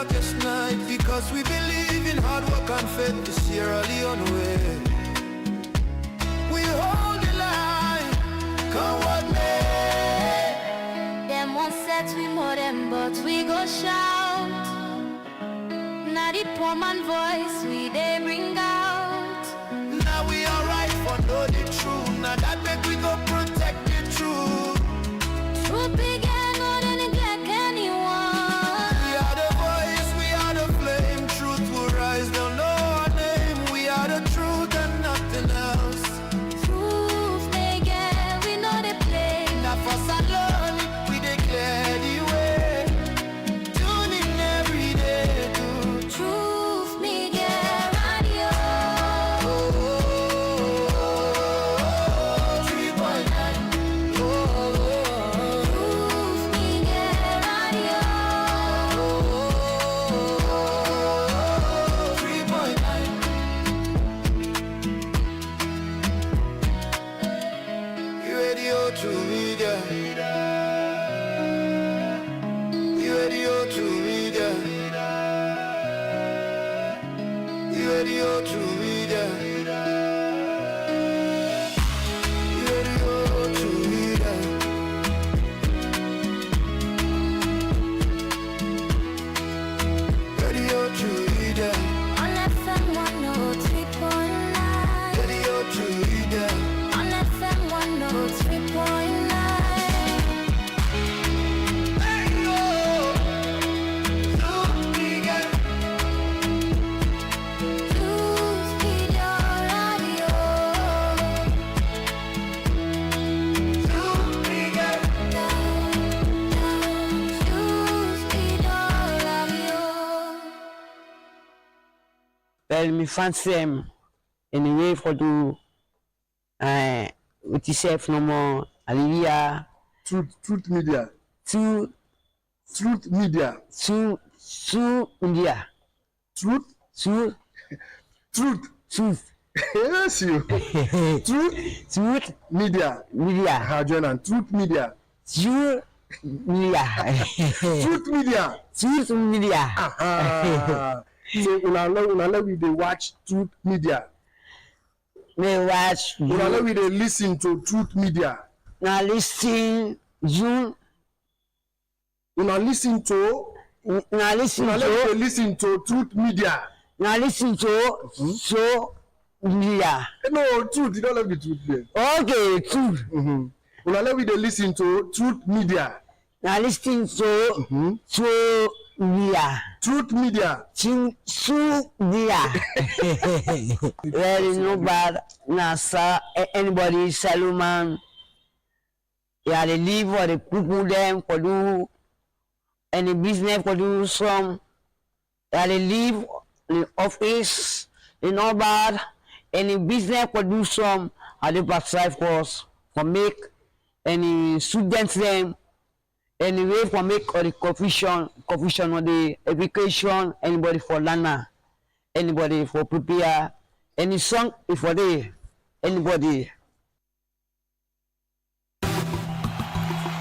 darkest night, because we believe in hard work and faith to Sierra Leone way. We hold the line, come what may. Them won't set we more them, but we go shout. Now the poor man voice we they bring out. Now we alright for know the truth. Now that make we go protect the truth. Truth began more than neglect anyone. We are the voice, we are the flame. Truth will rise, they'll know our name. We are the truth and nothing else. Truth began, we know the play. Now for Salon, we declare the way. Tune in every day to Truth began radio. 3.9. Truth began radio. 3.9. Radio to media. Radio to media. Radio to media. Radio to media. Radio to media. On FM 103.9. Radio to media. On FM 103.9. Truth began radio. Truth began radio. Well, me fancy anyway for do with yourself no more. Hallelujah. Truth media. To Media. India. Truth. Yes, you. Truth media. Media. Join and Truth media. Media. Truth media. Media. So una love we dey watch Truth media. Me watch Una love we dey listen to Truth media. now listen June. Una listen to. Now listen Una love we dey to. listen to Truth media. Now listen to. So media. No, Truth. You don't love the Truth there. Okay, true. Una love we dey listen to Truth media. Now listen to media. Truth media. Media. Well, it's no bad. Now, sir, anybody, Salomon, yeah, they live or they people them for do any business for do some. Yeah, they live in office, it's no bad. Any business for do some, I they provide for us for make any students them. Anyway, for make or the confusion or the education, anybody for learner, anybody for prepare, any song if for the anybody.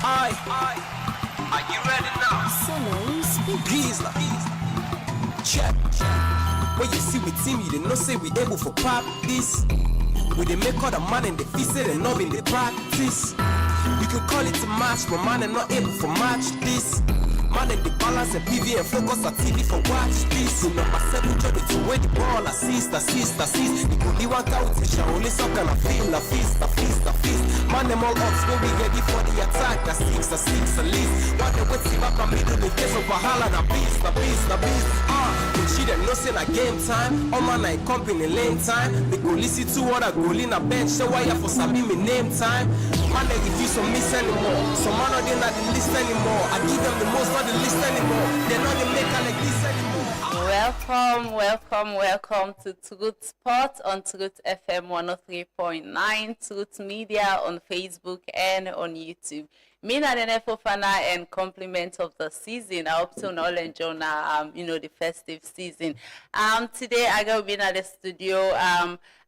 Are you ready now? Giza. Check. When you see with team, you didn't know say we able for pop this. We they make all the man in the feast and not in the practice. You can call it a match, but man are not able for match this. Man in the balance and PV and focus on TV for watch this. So number 7 Jordan to where the ball assist. The only one count is only so can I feel a feast. Man them all ups when we ready for the attack. The six at least. What they wait see back and middle the face of Wahala. The beast. But she them no say na game time. All man I company lane time. They go listen to what I go in a bench. So why you for sabi me name time? Man they refuse to miss anymore. So man they not the list anymore. I give them the most, not the list anymore. They're not the maker like this anymore. Welcome to Truth Spot on Truth FM 103.9, Truth Media on Facebook and on YouTube. Me na the Fofana and compliment of the season. I hope to all enjoy now, the festive season. Today I got be in the studio,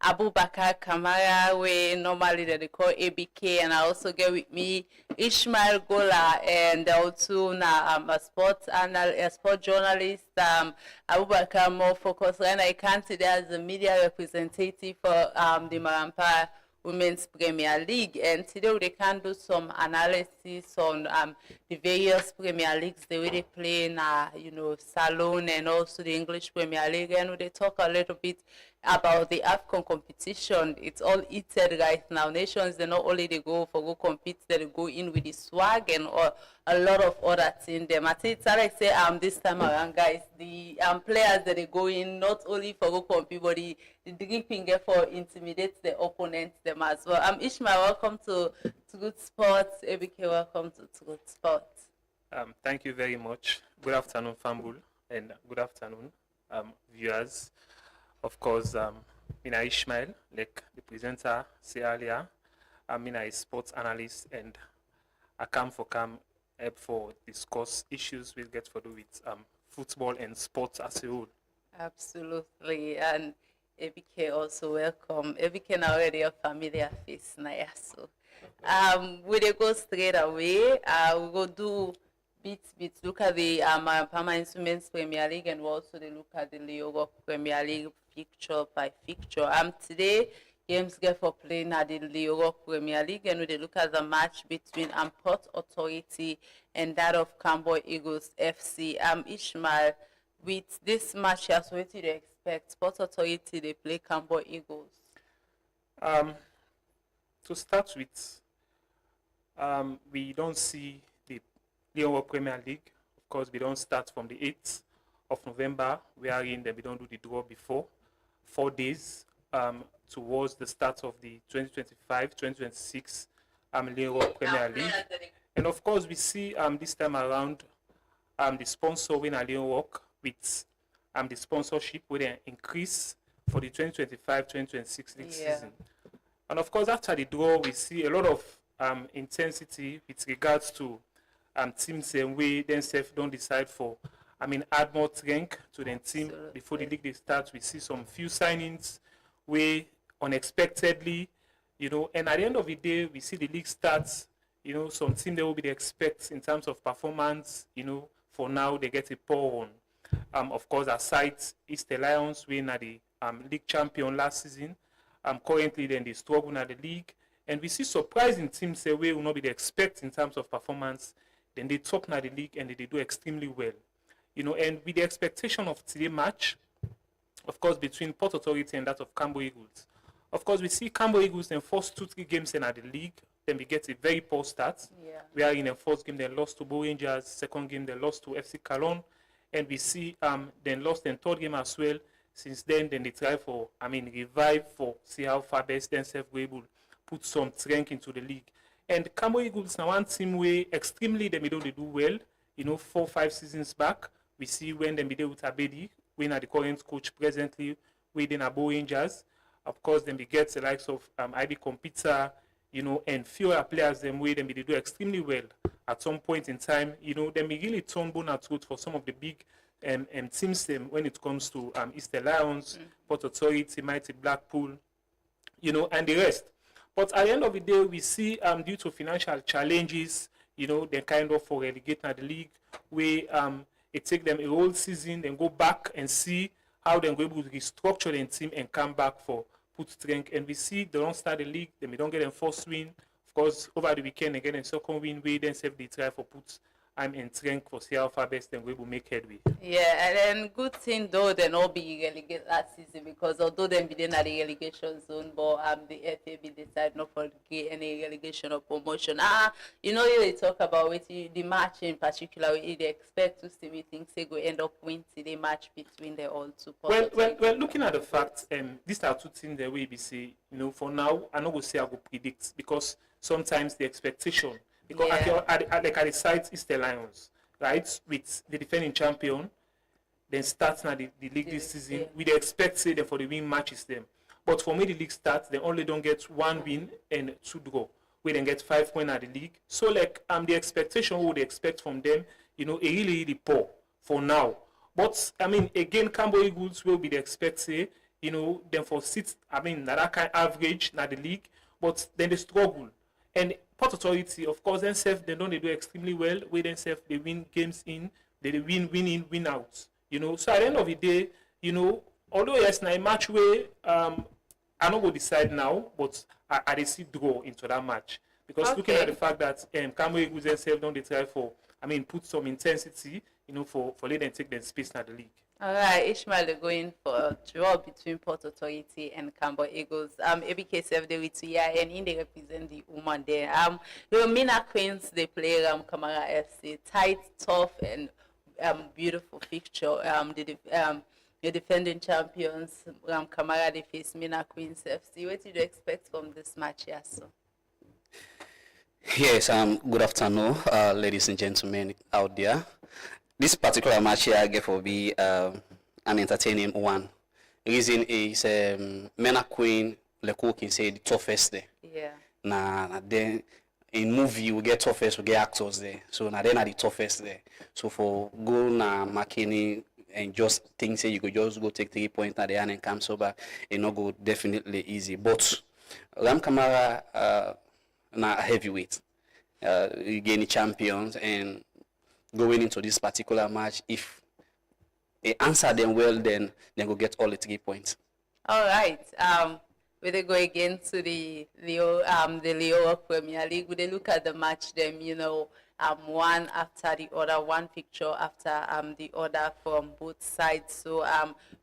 Abu Bakar Kamara, we normally they call ABK, and I also get with me Ishmael Gola, and also a sport journalist, Abu Bakar more focused, and I can today as a media representative for the Marampa Women's Premier League, and today they can do some analysis on the various Premier Leagues, the way they play in Salon and also the English Premier League, and they talk a little bit about the AFCON competition. It's all heated right now. Nations, they not only they go compete, they go in with the swag and a lot of other things. Them. I think it's like say this time around, guys, the players that they go in not only for go compete, but the drinking for intimidate the opponents them as well. Ishmael, welcome to Good Sports. ABK, welcome to Good Sports. Thank you very much. Good afternoon, Fambul, and good afternoon, viewers. Of course, Mina Ishmael, like the presenter said earlier, I'm a sports analyst, and I come for discuss issues we'll get for do with football and sports as a whole. Absolutely, and ABK also welcome. ABK now already a familiar face now, so we'll go straight away. We'll go do bits. Look at the Marampa Instruments Premier League, and we'll also look at the Leo Premier League fixture by fixture. Today games get for playing at the Leo Premier League, and we look at the match between Port Authority and that of Cambo Eagles FC. Ishmael, with this match, what do you expect? Port Authority they play Cambo Eagles. To start with, we don't see the Leo Premier League. Of course, we don't start from the 8th of November. We are in there. We don't do the draw before 4 days towards the start of the 2025-2026 Leo Premier League. And of course, we see this time around the sponsor win a Leo Walk with the sponsorship with an increase for the 2025-2026 league season. And of course, after the draw, we see a lot of intensity with regards to teams and we themselves don't decide for add more strength to the team. Absolutely. Before the league starts. We see some few signings way unexpectedly, and at the end of the day, we see the league starts, some team they will be the expect in terms of performance, for now they get a poor one. Of course, aside Easter Lions win at the league champion last season, currently then they struggle at the league, and we see surprising teams say we will not be the expect in terms of performance, then they top at the league and they do extremely well. And with the expectation of today's match, of course, between Port Authority and that of Cambo Eagles. Of course, we see Cambo Eagles in first 2-3 games in at the league, then we get a very poor start. Yeah. We are in the first game, they lost to Bo Rangers. Second game, they lost to FC Calon. And we see then lost in third game as well. Since then they try for, revive for see how far best themselves were able to put some strength into the league. And Cambo Eagles now one team where extremely they do well, 4-5 seasons back. We see when they middle with Abedi, when the current coach presently within Abo Rangers. Of course, then we get the likes of IB Computer, and fewer players them way they do extremely well at some point in time. Then we really turn bone at root for some of the big teams them when it comes to Easter Lions, Port Authority, Mighty Blackpool, and the rest. But at the end of the day, we see due to financial challenges, they kind of for relegating at the league where it take them a whole season, then go back and see how they're going to restructure their team and come back for put strength. And we see they don't start the league, then we don't get them first win. Of course, over the weekend, they get them second win, we then save the try for put and strength for see how far best then we will make headway. Yeah, and then good thing though they not be relegated last season, because although they be in the relegation zone, but the FAB decide not to get any relegation or promotion. You talk about the match in particular. They expect to see me think they go end up winning the match between the all two. Well, looking at the facts, these are two things that we be say. For now, I not go say I go predict, because sometimes the expectation. Because at the side Easter Lions, right, with the defending champion, then starts now the league this season. We expect say them for the win matches them. But for me, the league starts, they only don't get 1 win and 2 draw. we then get 5 points at the league. So like the expectation we would expect from them, you know, a really, really poor for now. But I mean, again, Cambo Eagles will be the expected, you know, then for sixth, I mean, that kind of average na the league, but then they struggle. And Port Authority, of course, themselves, they do extremely well. With themselves, they win games in, they win in, win out. You know, so at the end of the day, you know, although yes, now a match where I don't go decide now, but I dey see draw into that match. Because looking at the fact that Cambo Eagles themselves don't they try for, I mean, put some intensity, you know, for let them take their space in the league. All right, Ishmael is going for a draw between Port Authority and Cambo Eagles. ABK serve the with here and in they represent the woman there. The Mina Queens they play Kamara FC, tight, tough, and beautiful fixture. The defending champions Kamara they face Mina Queens FC. What did you expect from this match here, so? Yes, good afternoon, ladies and gentlemen out there. This particular match here, I guess, will be an entertaining one. The reason is Mina Queen, the cook can say the toughest there. Yeah. Then in movie we get toughest, we get actors there. So now they're not the toughest there. So for go na McKinney and just think say you could just go take 3 points at the end and come sober, it not go definitely easy. But Ram Kamara na heavyweight, you gain the champions and going into this particular match, if they answer them well, then they go get all the 3 points. All right. We go again to the Leo Premier League. We look at the match them, you know, one after the other, one picture after the other from both sides. So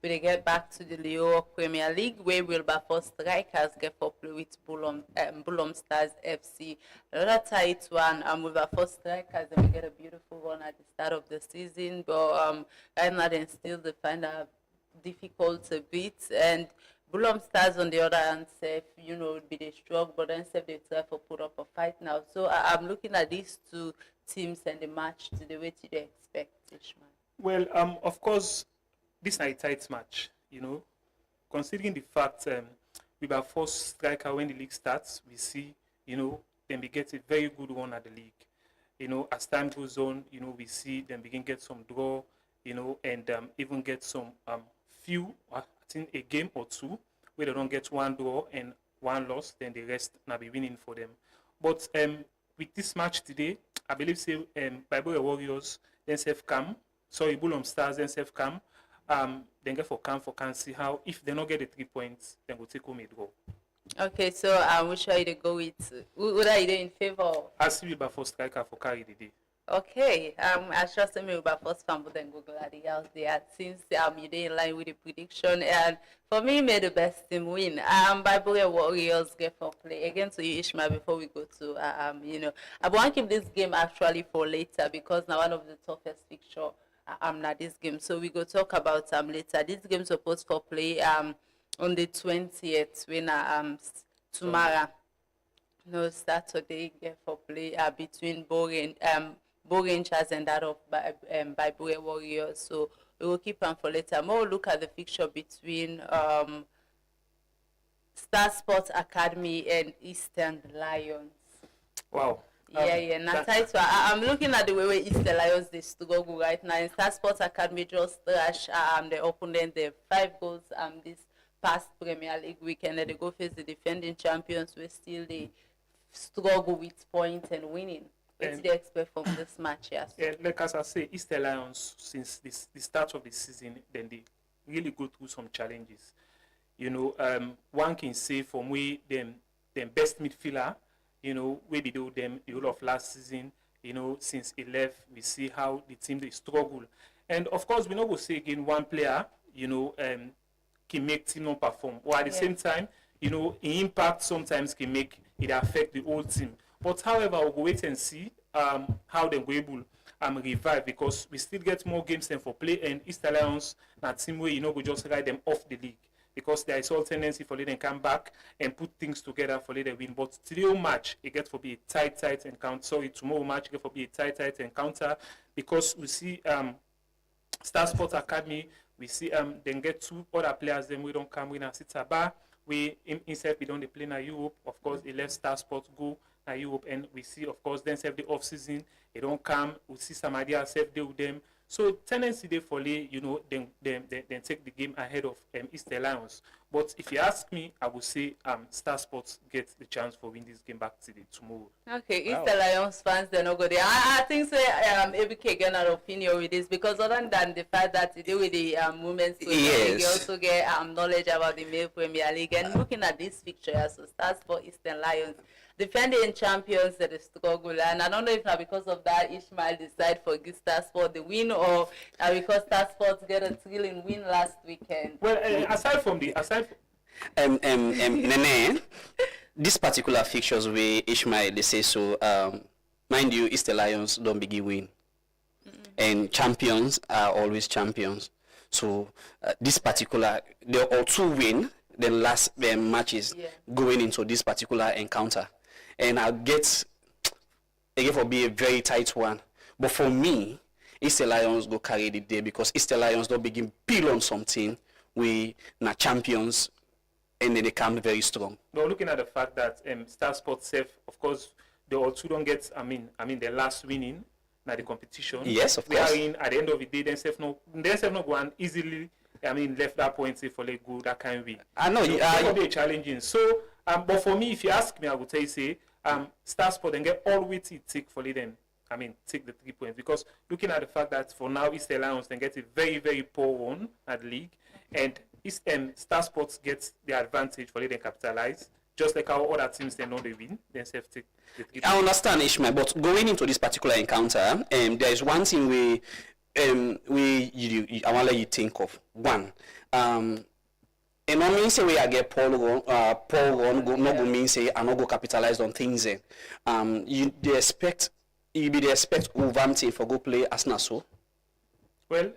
we get back to the Leo Premier League where Wilberforce Strikers get for play with Bulom Stars FC. Another tight one, Wilberforce Strikers, then we get a beautiful run at the start of the season, but right now they still find it difficult to beat. And Bulom Stars on the other hand, safe, you know, would be the strong, but then safe they try to put up a fight now. So I'm looking at these two teams and the match to the way to they expect, Ishmael. Well, of course, this is a tight match, you know, considering the fact we were first striker when the league starts, we see, you know, then we get a very good run at the league. You know, as time goes on, you know, we see them begin get some draw, you know, and even get some few, I think a game or two where they don't get one draw and one loss, then the rest now be winning for them. But with this match today, I believe say Bible Warriors then self come, sorry, Bulom Stars then self come, then get for can see how if they don't get the 3 points, then go take home a draw. Okay, so which way they go with? Who are you in favor of? I see we for striker for carry the day. Okay, I trust me about first fan, but then go Gladiators there since you did in line with the prediction, and for me, may the best team win. Bible Warriors get for play again to you, Ishmael. Before we go to you know, I want to keep this game actually for later because now one of the toughest fixture not this game, so we go talk about later. This game supposed for play on the 20th when tomorrow. No, Saturday get for play between Bo Rangers and that of Bible Warriors. So we will keep on for later. More look at the fixture between Star Sports Academy and Eastern Lions. Wow. Yeah. Now, I'm looking at the way Eastern Lions they struggle right now. And Star Sports Academy just trash the opponent. They have 5 goals this past Premier League weekend. And they go face the defending champions. We still they struggle with points and winning. What do they expect from this match? Yes. Yeah, like as I say, Eastern Lions since the start of the season, then they really go through some challenges. You know, one can say from where them best midfielder, you know, where they do them the whole of last season, you know, since he left, we see how the team they struggle. And of course, we not go say again one player, you know, can make team not perform. Or at the same time, you know, impact sometimes can make it affect the whole team. But however, we'll go wait and see how they're able revive because we still get more games than for play and Eastern Lions that team where you know we just ride them off the league because there is all tendency for them come back and put things together for them win. But today match it gets for be a tight encounter. Sorry, tomorrow match it get for be a tight encounter because we see Star Sports Academy, we see then get 2 other players then we don't come win and sit bar. We himself we don't play in Europe. Of course, he left Star Sports go Europe, and we see, of course, then self the off season, they don't come. We see some idea self deal with them. So tendency they follow, you know, then take the game ahead of Easter Lions. But if you ask me, I would say Star Sports gets the chance for win this game back today tomorrow. Okay, Easter Lions fans, they're not good. I think so. ABK get an opinion with this because other than the fact that they do with the movements, Yes. they also get knowledge about the male Premier League. And looking at this picture, so Star Sports Eastern Lions, defending champions at the struggle, and I don't know if now because of that Ishmael decide for give Star Sport the win, or because Star Sports get a thrilling win last weekend. Well, aside from Nene, this particular fixtures where Ishmael they say so. Mind you, Easter Lions don't begin win, and champions are always champions. So this particular, they all two win. Then last matches going into this particular encounter. And I'll get again for be a very tight one. But for me, Easter Lions go carry the day because Easter Lions don't begin build on something we na champions and then they come very strong. No, looking at the fact that Star Sports safe, of course, they also don't get their last winning na the competition. Yes, of we course. Are in at the end of the day, then safe no go and easily left that point say for like good that kind of way. I know so, be challenging. So but for me, if you ask me, I would say Star Sport and get all with it take for them. Take the 3 points because looking at the fact that for now Easter Lions then get a very, very poor one at the league, and Star Sports gets the advantage for them capitalize. Just like how other teams they know they win, then self take the 3 points. I understand, Ishmael, but going into this particular encounter, there is one thing I want to let you think of. One, and not mean say we get Paul no go mean say I not go capitalize on things. You expect Wolverhampton for go play Arsenal so. Well,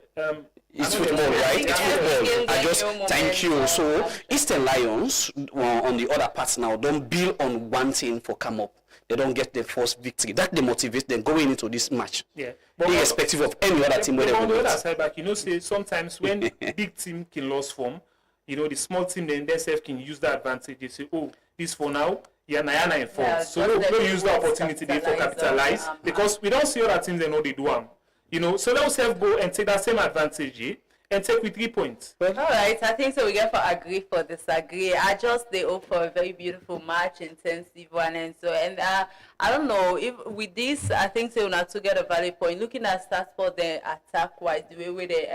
it's football, right? It's football. I just thank you. So Eastern Lions on the other parts now don't build on one thing for come up. They don't get the first victory. That demotivates them going into this match. Yeah. Irrespective of any other team. On the other side, back, say sometimes when big team can lose form, the small team then themselves can use that advantage. They say, oh, this for now, Nayana in form. So we'll use the opportunity there for capitalize because we don't see other teams they know they do them. So let us go and take that same advantage and take with 3 points. All right, I think so. We get for agree for disagree. I just they hope for a very beautiful match, intensive one, and so I don't know if with this I think so. Not to get a valid point. Looking at Star Sport, the attack wise, the way they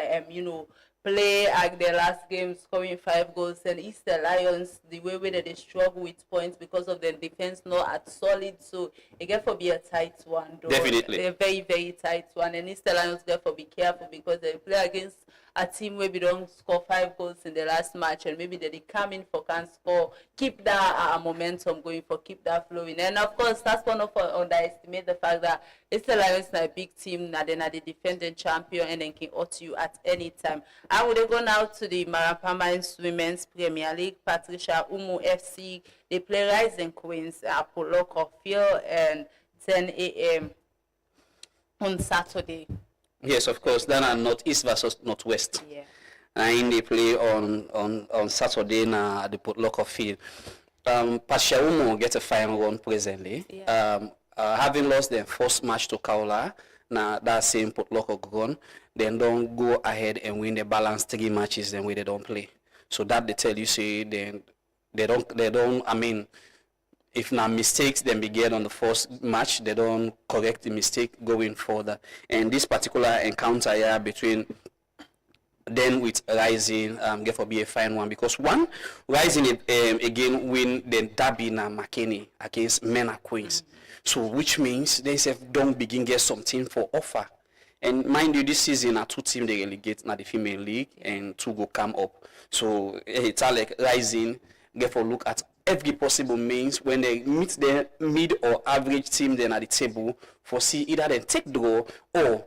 play at their last game, scoring 5 goals, and Easter Lions, the way they struggle with points because of their defense not at solid. So it get for be a tight one, though. Definitely. A very, very tight one. And Easter Lions get for be careful because they play against a team where we don't score 5 goals in the last match, and maybe they come in for can score, keep that momentum going, for keep that flowing. And of course, that's one of underestimate the fact that Easter Lions is a big team, now they're the defending champion, and then can out you at any time. I would go now to the Marathon Women's Premier League. Patricia Umu FC, they play Rising Queens at Poloko Field and 10 a.m. on Saturday. Yes, of course. Then are Northeast versus Northwest. Yeah. And they play on Saturday na at the Potluck field. Patricia Umu get a final one presently. Yeah. Having lost their first match to Kaula, na that same Potluck gone, then don't go ahead and win the balance 3 matches then where they don't play. So that they tell you say then they don't if not mistakes then begin on the first match, they don't correct the mistake going further. And this particular encounter here between them with Rising get for be a fine one because one Rising again win the derby na McKinney against Mena Queens. So which means they say don't begin get something for offer. And mind you, this season are 2 teams they relegate na the female league and 2 go come up. So it's like Rising get for look at every possible means when they meet the mid or average team then at the table for see either they take draw or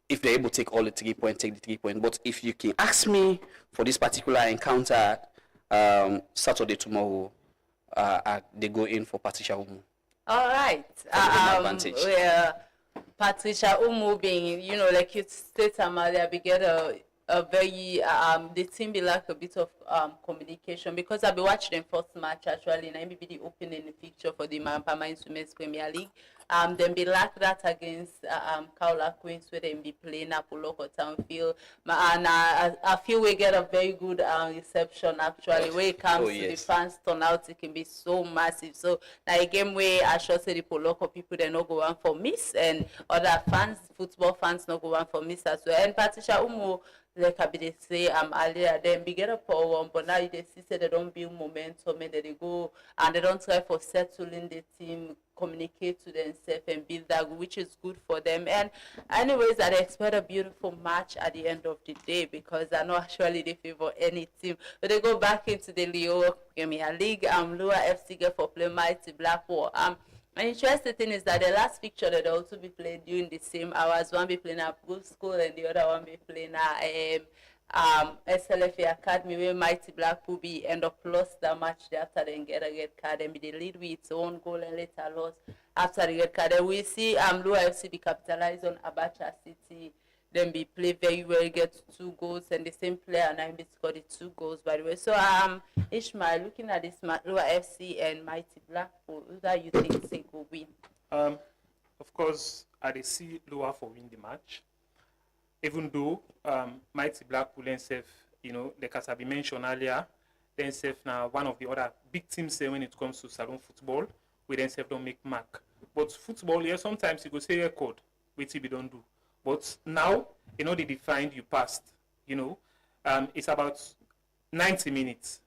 if they're able to take all the 3 points, take the 3 points. But if you can ask me for this particular encounter Saturday tomorrow, they go in for Patricia Umu. All right. Patricia Umu being, like you stated earlier, we get a a very the team be lack a bit of communication, because I've been watching the first match actually, and I be the opening fixture for the Permanent Women's Premier League. Then be lack that against Kaula Queens, where they be playing at Poloko Townfield. And I feel we get a very good reception actually. When it comes to the fans turnout, it can be so massive. So now a game where I should say the Poloko people they not go on for miss, and other fans, football fans not go on for miss as well. And Patricia Umo, like I be say earlier, then we get a power, but now they see say they don't build momentum, and they go and they don't try for settling the team, communicate to themselves and build that, which is good for them. And anyways, I expect a beautiful match at the end of the day, because I know actually they favor any team. But they go back into the Leo Premier League. Lua FC get for play Mighty Blackpool. An interesting thing is that the last fixture that also be played during the same hours. One be playing at Good School and the other one be playing at SLFA Academy, where Mighty Blackpool be end up lost that match there after they get a red card and be the lead with its own goal and later lost after the red card. And we see Lua FC be capitalized on Abacha City. Then be play very well, get 2 goals, and the same player and I be scored the 2 goals by the way. So Ishmael, looking at this Lua FC and Mighty Blackpool, who that you think will win? Of course, I see Lua for win the match. Even though Mighty Blackpool themselves, like as I mentioned earlier, themselves now one of the other big teams when it comes to salon football, we themselves don't make mark. But football, sometimes you go say record, which we don't do. But now, they defined you passed, it's about 90 minutes,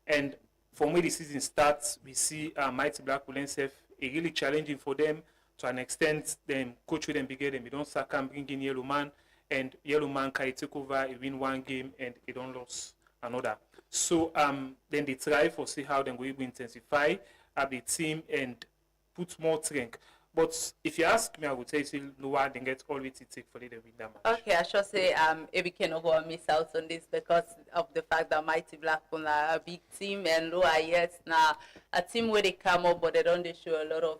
and from where the season starts, we see Mighty Blackpool themselves, it really challenging for them to an extent. Them coach with them bigger, them, they don't sack and bring in Yellow Man, and Yellow Man can take over, he win one game, and they don't lose another. So then they try for see how they will intensify the team and put more strength. But if you ask me, I would say Lua then get all it take for them to win that match. Okay, I should say we cannot go and miss out on this because of the fact that Mighty Blackpool are a big team and Lua, yes, now a team where they come up, but they don't show a lot of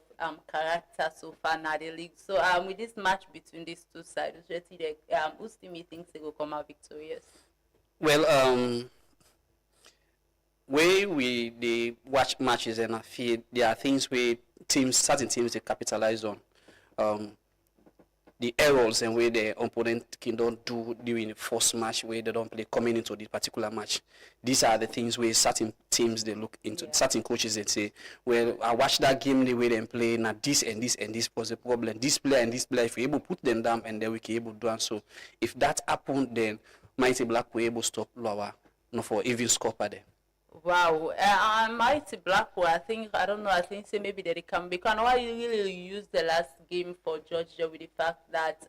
character so far in the league. So with this match between these two sides, whose team you think they will come out victorious? Well, where they watch matches and I feel there are things where certain teams they capitalize on. The errors and where the opponent can don't do during the first match where they don't play coming into the particular match. These are the things where certain teams they look into, certain coaches they say, well, I watch that game the way they play, now this and this and this was the problem. This player and this player, if we able to put them down and then we can able to do and so. If that happened, then Mighty Black will able to stop Lower, for even score per them. Wow, Mighty Blackpool, I think say maybe they can, because why you really use the last game for Georgia with the fact that,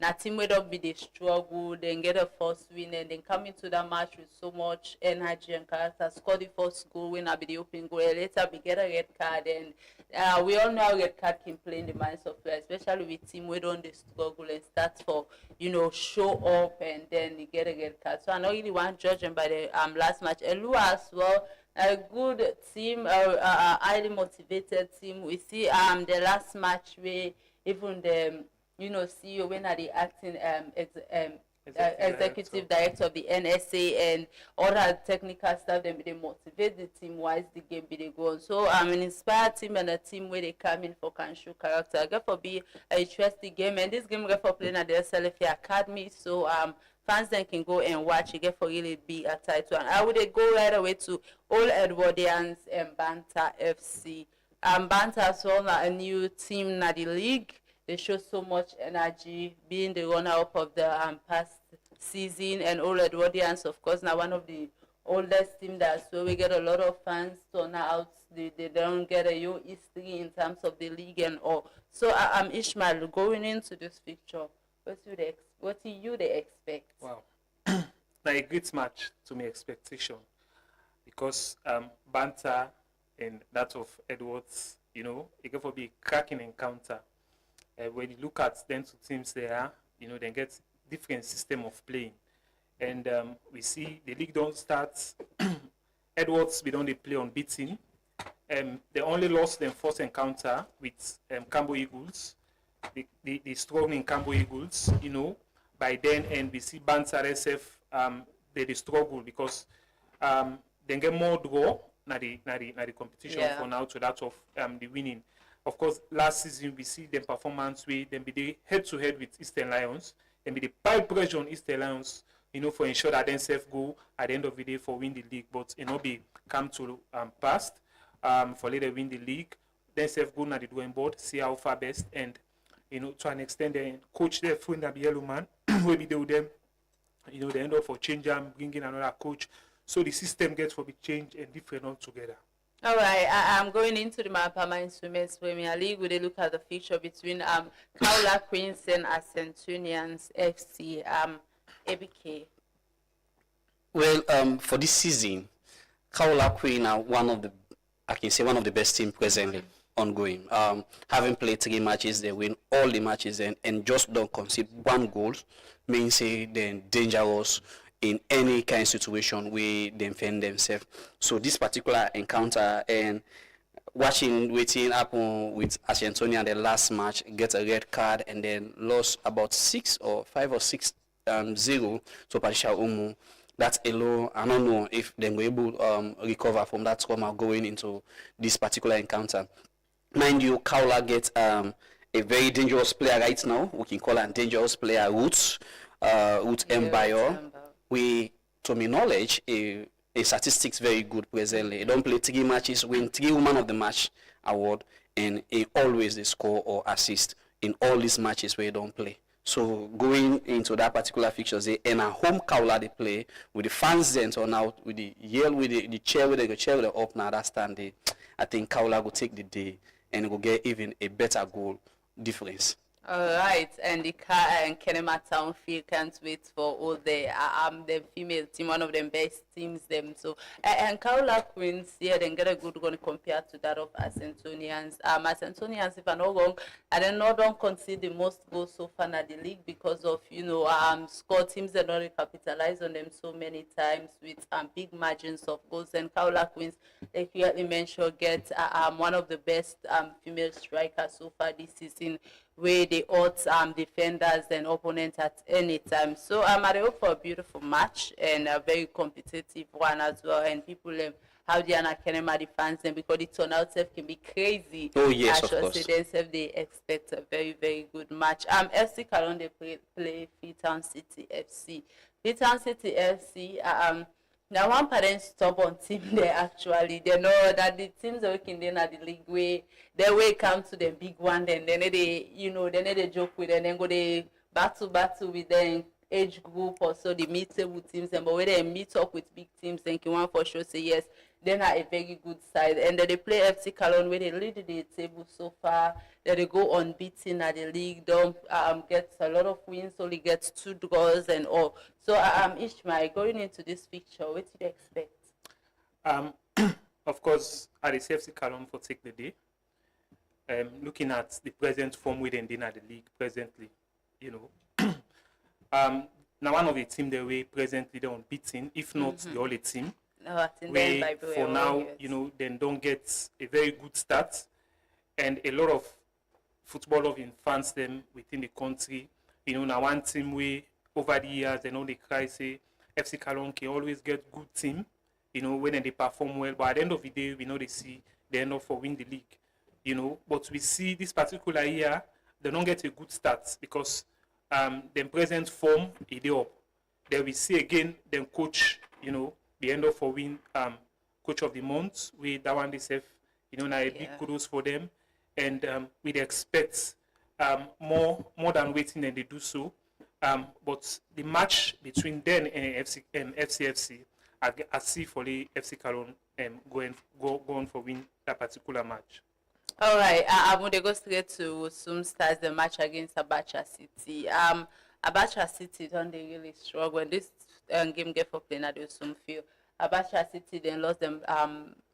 na team would not be the struggle, then get a first win, and then come into that match with so much energy and character, score the first goal, win, be the open goal, and later we get a red card, and we all know how red card can play in the minds of players, especially with team we don't struggle and start for, show up, and then you get a red card. So I know really want judging by the last match. And Lua as well, a good team, a highly motivated team. We see the last match where even the CEO when are the acting executive director of the NSA and other technical staff, they motivate the team wise the game be they go on. So an inspired team and a team where they come in for can show character. I get for be a interesting game, and this game get for playing at the SLFA Academy. So fans then can go and watch. You get for really be a title. And I would go right away to Old Edwardians and Banta FC. Banta as well a new team in the league. They show so much energy, being the runner-up of the past season, and Old Edwardians, of course, now one of the oldest team that's where we get a lot of fans turn out. They don't get a new history in terms of the league and all. So Ishmael, going into this picture, what do you expect? Wow, like a great match to my expectation, because Banta and that of Edwards, it can for be a cracking encounter. When you look at them two teams there, they get different system of playing. And we see the league don't start. Edwards, we don't play unbeaten. They only lost their first encounter with Cambo Eagles. They struggled in Cambo Eagles, by then, and we see Bansar SF they struggle because they get more draw na the competition for now to that of the winning. Of course, last season we see them performance with them be the head to head with Eastern Lions, and be the high pressure on Eastern Lions, for ensure that then self go at the end of the day for win the league, but be come to past for later win the league. Then self go na the drawing board, see how far best, and to an extent then coach their friend be yellow man will be there with them. They end up for change and bringing another coach. So the system gets for be changed and different altogether. All right, I'm going into the Mapama Women's Premier League. We look at the fixture between Kaula Queens and Ascentunians FC. ABK. Well, for this season, Kaula Queen are one of the best teams presently ongoing. Having played 3 matches, they win all the matches and just don't concede 1 goal. Means they're dangerous in any kind of situation where they defend themselves. So this particular encounter and waiting happen with Ascentonia the last match, get a red card and then lost about 5 or 6 0 to Patricia Umu. That's alone. I don't know if they were able to recover from that trauma going into this particular encounter. Mind you, Kaula gets a very dangerous player right now. We can call her a dangerous player, Ruth Mbayo. We, to my knowledge, a statistics very good presently. He don't play 3 matches, win 3 Woman of the Match award, and he always they score or assist in all these matches where he don't play. So going into that particular fixtures, in a home Kaula they play with the fans then turn out with the yell with the chair with the up now that stand. I think Kaula will take the day and will get even a better goal difference. All right, and the car and Kenema Townfield can't wait for all the female team, one of the best teams them. So and Kaula Queens then get a good one compared to that of Ascentonians. Ascentonians, if I'm not wrong, don't concede the most goals so far in the league because of score teams that don't capitalize on them so many times with big margins of goals. And Kaula Queens, like you mentioned, get one of the best female strikers so far this season, where they odds defenders and opponents at any time. So I hope for a beautiful match and a very competitive one as well. And people how Diana Kenema the fans them because the turnout can be crazy. Oh yes, of course. They expect a very, very good match. FC Calon they play Freetown City FC. Freetown City FC now one parent stubborn team there actually. They know that the teams are working in the league where they will come to the big one, then they joke with and then go they battle with their age group or so the mid-table teams, and but when they meet up with big teams, then you want for sure say yes, then are a very good side. And then they play FC Calon where they lead the table so far. Then they go unbeaten at the league, don't get a lot of wins, only gets 2 draws and all. So Ishmael, going into this picture, what do you expect? Of course, at the FC Calon for take the day. Looking at the present form within the league presently, now one of the team they were presently they're unbeaten, if not the only team. No, where for now, then don't get a very good start, and a lot of football loving fans them within the country. Now one team where over the years they know they cry say FC Calon can always get good team, when they perform well, but at the end of the day we know they end up for win the league. But we see this particular year they don't get a good start because the present form is up. Then we see again them coach, the end of for win coach of the month with that one they say, now a big kudos for them, and we'd expect more than waiting than they do so. But the match between them and FCFC, I see for the FC Calon go on for win that particular match. All right, I'm going to go straight to Sum Stars, the match against Abacha City. Abacha City don't they really struggle when this game get for playing at the Sum field. Abacha City then lost them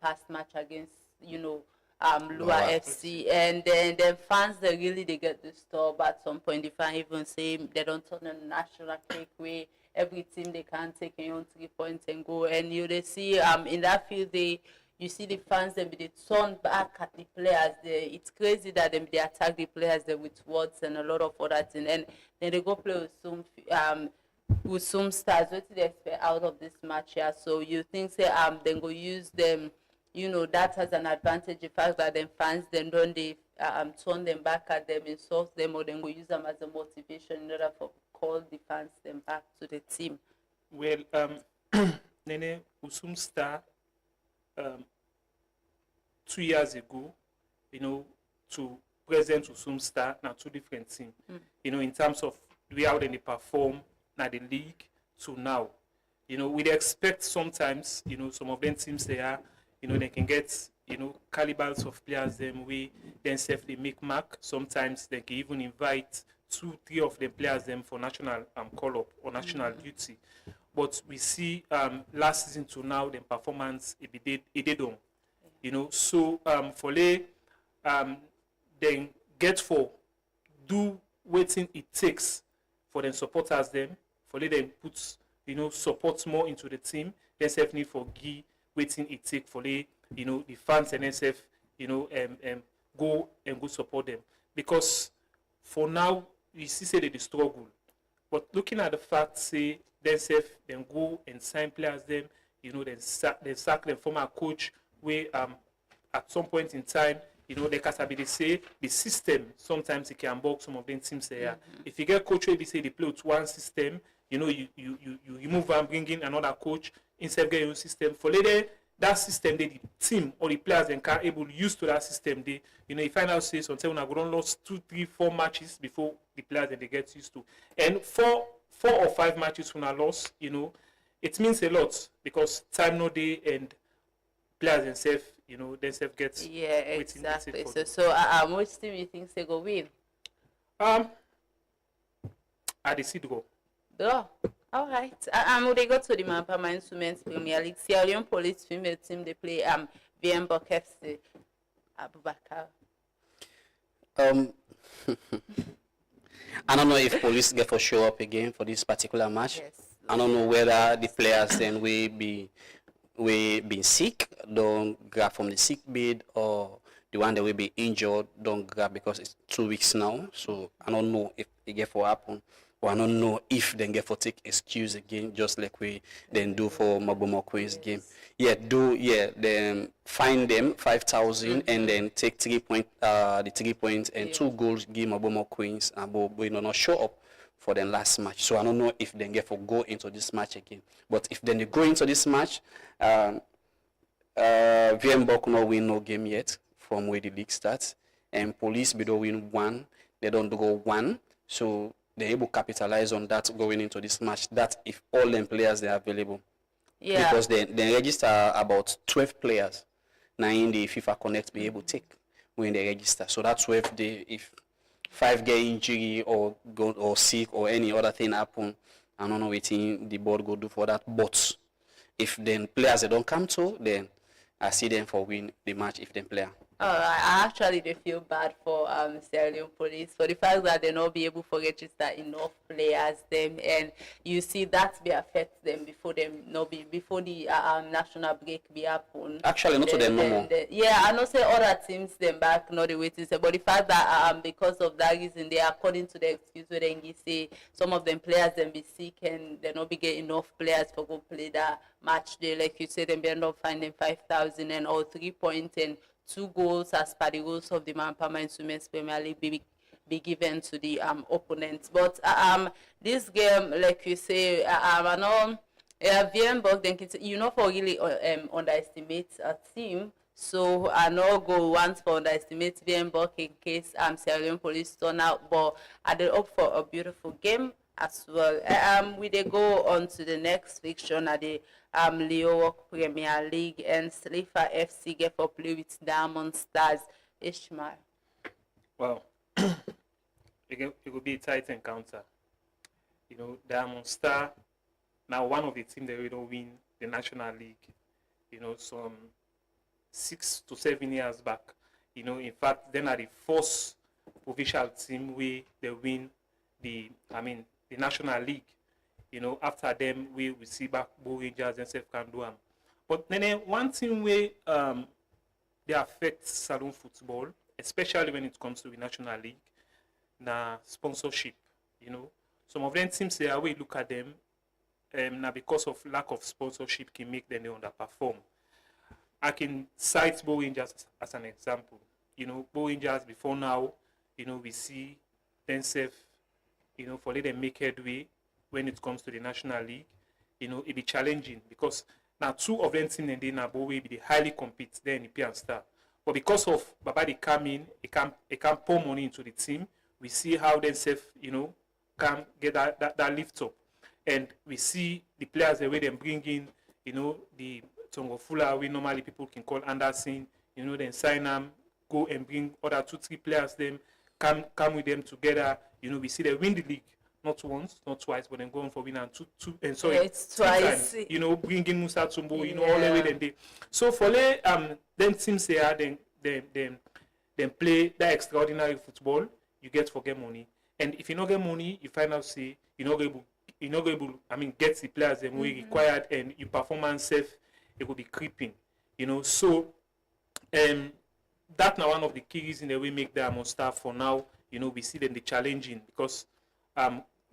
past match against Lua FC, and then the fans they get disturbed at some point. If I even say they don't turn a national cake way, every team they can take on 3 points and go, and they see in that field they you see the fans them they turn back at the players. It's crazy that they attack the players there with words and a lot of other things, and then they go play with some stars. What do they expect out of this match here? So you think say then go use them, that has an advantage. The fact that them fans then don't they turn them back at them, insult them, or then go use them as a motivation in order for call the fans them back to the team. Well, Nene Usum Star 2 years ago, to present Usum Star now 2 different teams. In terms of the way how they perform now the league to now. We'd expect sometimes, some of them teams they are, they can get, calibers of players them we themselves they make mark. Sometimes they can even invite 2-3 of the players them for national call up or national duty. But we see last season to now the performance it did on. So for they then get for do waiting it takes for them supporters them for them put support more into the team. Then self need for give waiting it take for the fans and SF go support them, because for now you see say they struggle, but looking at the fact say themselves then go and sign players them then sack them former coach where at some point in time they can say the system sometimes it can block some of them teams there. If you get coach where they say they play with one system, you move and bring in another coach instead of getting your own system. For later that system the team or the players then can't able to use to that system. You find out say sometimes when I go on lost 2, 3, 4 matches before the players that they get used to. And 4 or 5 matches when I lost, it means a lot, because time no day and players themselves, themselves get exactly. So which team you think they go win? I see draw. Draw. All right. They go to the Mampama Instruments Premier League. Sierra Leone Police female team they play VMBOK FC. Abubakar. I don't know if police get for show up again for this particular match. Yes. I don't know whether the players then will be sick, don't grab from the sick bed, or the one that will be injured don't grab, because it's 2 weeks now. So I don't know if it get for happen, or I don't know if they get for take excuse again, just like we then do for Mabomo Queen's game. Then find them 5,000 and then take 3 points, the 3 points and 2 goals give Mabomo Queens and not show up for the last match. So I don't know if they get for go into this match again. But if then they go into this match, VMBOK no win no game yet from where the league starts, and Police be don't win 1, they don't go 1, so they're able to capitalize on that going into this match. That if all them players they are available, because they register about 12 players now in the FIFA Connect be able to take when they register. So that's 12 day if 5 get injury or go or sick or any other thing happen, I don't know what the board go do for that. But if then players they don't come to, then I see them for win the match if them player. I actually they feel bad for Sierra Leone Police for the fact that they not be able to register enough players them, and you see that be affect them before the national break be happen. Actually, not to them no more. I know say other teams them back not the way to say, but the fact that because of that reason, they according to the excuse where they say some of them players them be sick and they not be get enough players for go play that match day, like you said, them be end up finding 5,000 and all 3 points and 2 goals as per the rules of the Mampama Instruments Premier League be given to the opponents. But this game, like you say, I know VMBOK then you know for really underestimate a team. So I know go once for underestimate VMBOK in case Sierra Leone Police turn out, but I did hope for a beautiful game as well. We they go on to the next fixture at the Leo Premier League, and Slifa FC get for play with Diamond Stars. Ishmael. Well, it will be a tight encounter. Diamond Star now one of the teams that will win the National League. Some 6 to 7 years back. In fact, then are the first provincial team where they win the National League. After them we see back Bo Rangers and self can do them. But then one thing where they affect saloon football, especially when it comes to the National League, na sponsorship. You know, some of them teams say, we look at them, now because of lack of sponsorship can make them underperform. I can cite Bow Rangers as an example. You know, Bow Rangers before now, you know, we see themselves, you know, for let them make headway when it comes to the National League. You know, it be challenging because now two of them teams and they now Bow will be highly compete then in and Star. But because of Baba they come in, it can pour money into the team. We see how themselves, you know, can get that lift up. And we see the players the way they bring in, you know, the Tongo Fula, we normally people can call Anderson, you know, then sign them, go and bring other 2-3 players, them come with them together. You know, we see they win the league, not once, not twice, but then going for winning two and sorry, yeah, it's twice. Times, you know, bringing Musa Tumbo, you know, all the way then they. So for them teams there, then play that extraordinary football, you get for get money. And if you don't get money, you find out say you're not able, I mean, get the players them way required, and your performance safe, it will be creeping, you know. So that's now one of the key reasons that we make Diamond Star for now. You know, we see them the challenging because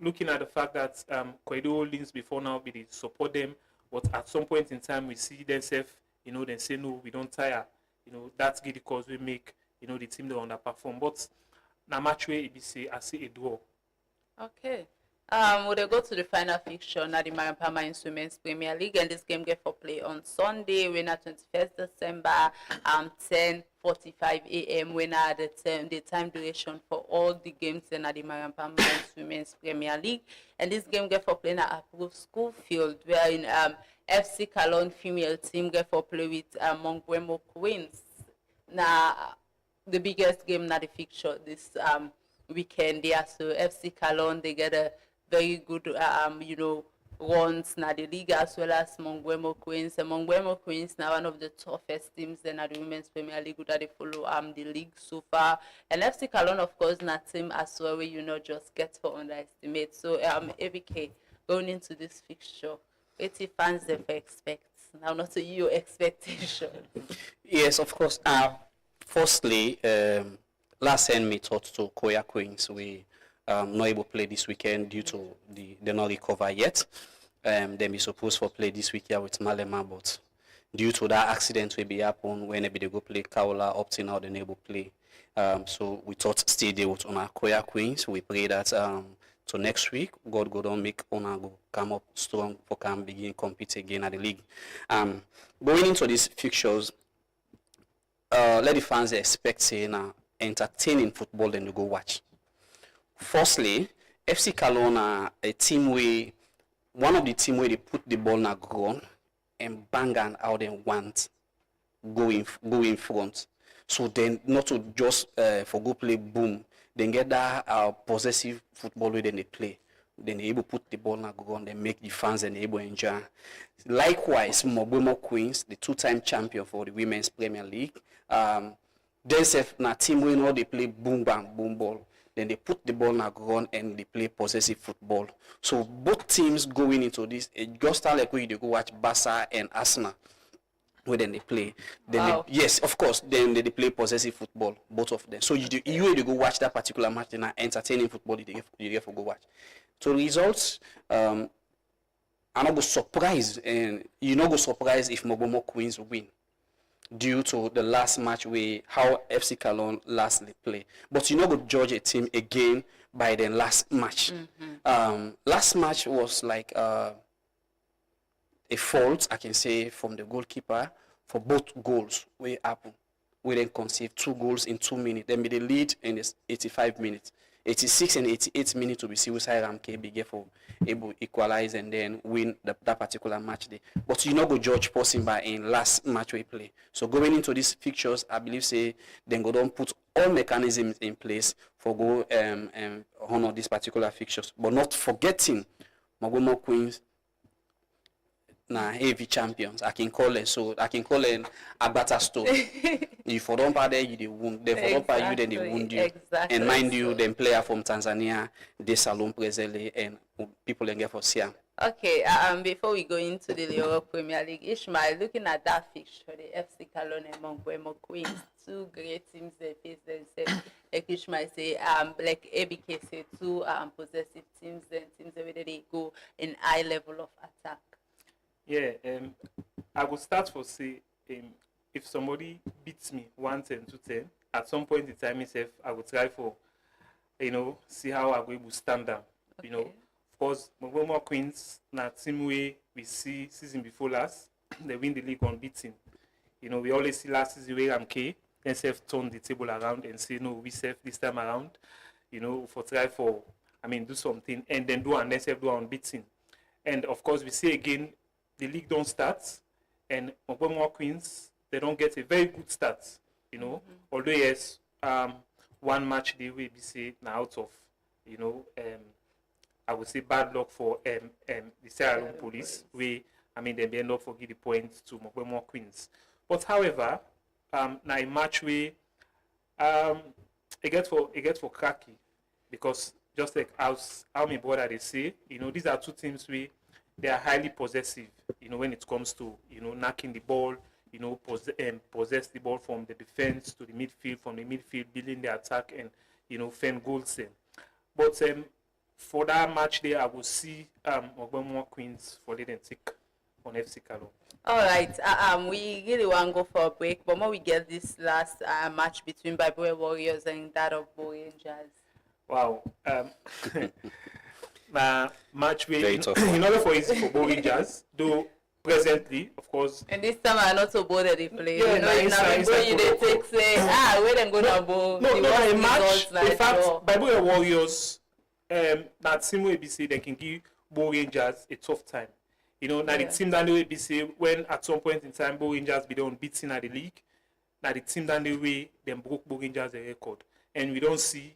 looking at the fact that Kwaido Holdings before now we did support them, but at some point in time we see themselves, you know, then say no, we don't tire. You know, that's good because we make, you know, the team that underperform. But now match way ABC I see a draw. Okay. We'll go to the final fixture now the Marampama in Women's Premier League, and this game get for play on Sunday, winner 21st December, 10:45 a.m. winner the time duration for all the games in the Marampama Women's Premier League. And this game get for play in a approved school field where in FC Calon female team get for play with Mongwemo Queens. Now the biggest game now the fixture this weekend there. So FC Calon they get a very good, you know, runs na the league as well as Mongwemo Queens. And Mongwemo Queens now one of the toughest teams in the Women's Premier League that they follow the league so far. And FC Calon, of course, na team as well where you know just get for underestimate. So ABK going into this fixture, what fans they expect now, not to your expectation. Yes, of course. Firstly, last end me thought to Koya Queens we not able to play this weekend due to they not recover yet. They be supposed to play this weekend with Malema, but due to that accident will be happen whenever they go play Kaola up till now they never play. So we thought stay there with our Koya Queens. We pray that so next week God go don't make Ona go come up strong for can begin compete again at the league. Going into these fixtures, let the fans expect saying entertaining football then to go watch. Firstly, FC Calon a team where one of the team where they put the ball na ground and bang and out and want go in front. So then not to just for go play boom, then get that possessive football where then they play. Then they able put the ball na ground and make the fans and able enjoy. Likewise, Mongwemo Queens, the 2-time champion for the Women's Premier League, they say na team where now they play boom bang boom ball. Then they put the ball on the ground and they play possessive football. So both teams going into this, just like when you go watch Barca and Arsenal, where then they play. Then wow. Yes, of course, then they play possessive football, both of them. So you go watch that particular match, then entertaining football, you have to go watch. So results, I'm not go surprised, and you not go surprised if Mongwemo Queens win, due to the last match how FC Calon lastly play. But you not go judge a team again by the last match. Last match was like a fault, I can say, from the goalkeeper for both goals we happen. We then conceive 2 goals in 2 minutes. Then be the lead in the 85 minutes. 86 and 88 minutes to be suicide Ramke be for able equalize and then win that particular match day. But you not go judge person by in last match we play. So going into these fixtures, I believe say then go don't put all mechanisms in place for go honor these particular fixtures. But not forgetting Mongwemo Queens na heavy champions. I can call it Agbata Stone. If for don't pay you they wound, then for don't pay you then they wound you. Exactly. And mind you, then player from Tanzania, they Salon Prezele and people in get for Sia. Okay, before we go into the Leoro Premier League, Ishmael, looking at that fixture, the FC Cologne and Monguemo Queens, two great teams they face themselves. Like Ishmael say, like ABK say, two possessive teams, then teams where they go in high level of attack. Yeah, I will start for say, if somebody beats me 110 to 10, at some point in time itself, I will try for, see how I will stand down. Okay. Of course, Monguemo Queens, na team way we see season before last, they win the league unbeaten. We always see last season where MK, then self turn the table around and say, no, we self this time around, for try for, do something and then do and then self do unbeaten. And of course, we see again, the league don't start, and Monguemo Queens, they don't get a very good start, Although yes, one match they will be say now out of, I would say bad luck for the Sierra Leone Police, where they end up for give the points to Monguemo Queens. But however, now a match where it gets for cracky, because just like how my brother they say, these are two teams where they are highly possessive, when it comes to knocking the ball, possess the ball from the defense to the midfield, from the midfield building the attack and fend goals in. But for that match there, I will see Monguemo Queens for lead and take on FC Cologne. All right, we really want to go for a break, but when we get this last match between Bible Warriors and that of Bo Rangers. Wow. Match where Very tough. in order for easy for Bo Rangers, though presently, of course. And this time I'm not so bored that they play. Yeah, you they take say, where them go now, Bo? No, a match. In fact, Bible Warriors, that team will be say they can give Bo Rangers a tough time. Now the team that will be say when at some point in time Bo Rangers be done beating at the league, now the team that way them broke Bo Rangers a record, and we don't see,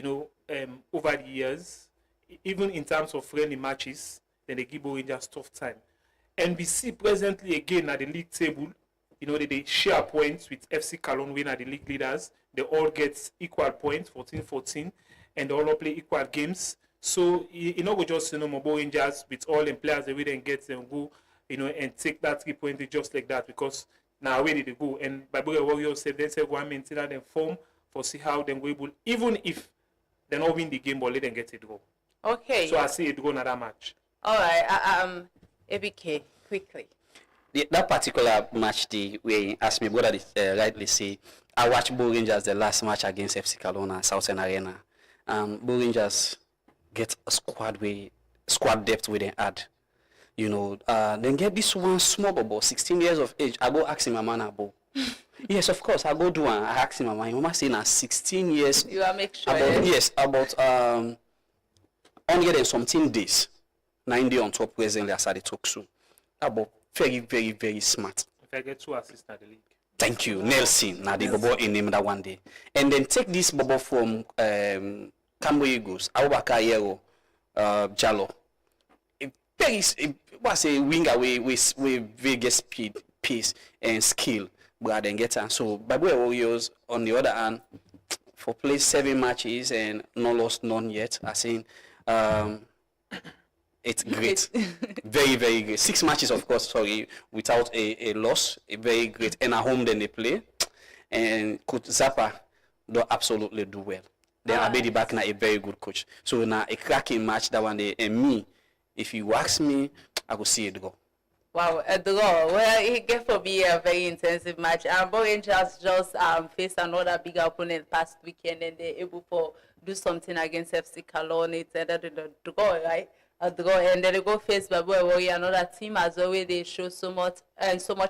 over the years, even in terms of friendly matches, then they give Bo Rangers tough time. And we see presently again at the league table, they share points with FC Cologne, winner the league leaders. They all get equal points, 14-14, and they all play equal games. So go just Bo Rangers with all the players they will then get them go, and take that 3 points just like that, because now where did they go? And Bible Warriors say they go and maintain them form for see how they go able, even if they not win the game, but let them get it go. Okay. So I see it go another match. All right. ABK, quickly. That particular match, where as my brother rightly say, I watched Bo Rangers the last match against FC Cologne at Southern Arena. Bo Rangers get a squad depth where they add. Then get this one small ball, 16 years of age. I go ask him, man, Abo. Yes, of course, I go do one. I ask him, my mama say now 16 years. You are make sure. About 117 days. 9 days on top presently as I talk so. About very, very, very smart. If I get 2 assists at the league. Thank you, Nelson. Now the bubble in him that one day. And then take this bubble from Cambo Eagles, Abubakar Yero, Jallo. It was a winger with very speed, pace, and skill. But then get on. So Bible Warriors, on the other hand, for play 7 matches and no lost none yet. I think it's great. Very, very great. 6 matches, of course, without a loss. Very great. And at home then they play. And Coach Zappa do absolutely do well. Then Abedi Bakna a very good coach. So now a cracking match that one day, and me, if you ask me, I will see it go. Wow, a draw. Well, it get for be a very intensive match. Bo Rangers just faced another big opponent past weekend, and they're able to do something against FC Cologne. It's the draw, right? A draw, and then they go face Bible Warrior, another team as always. They show so much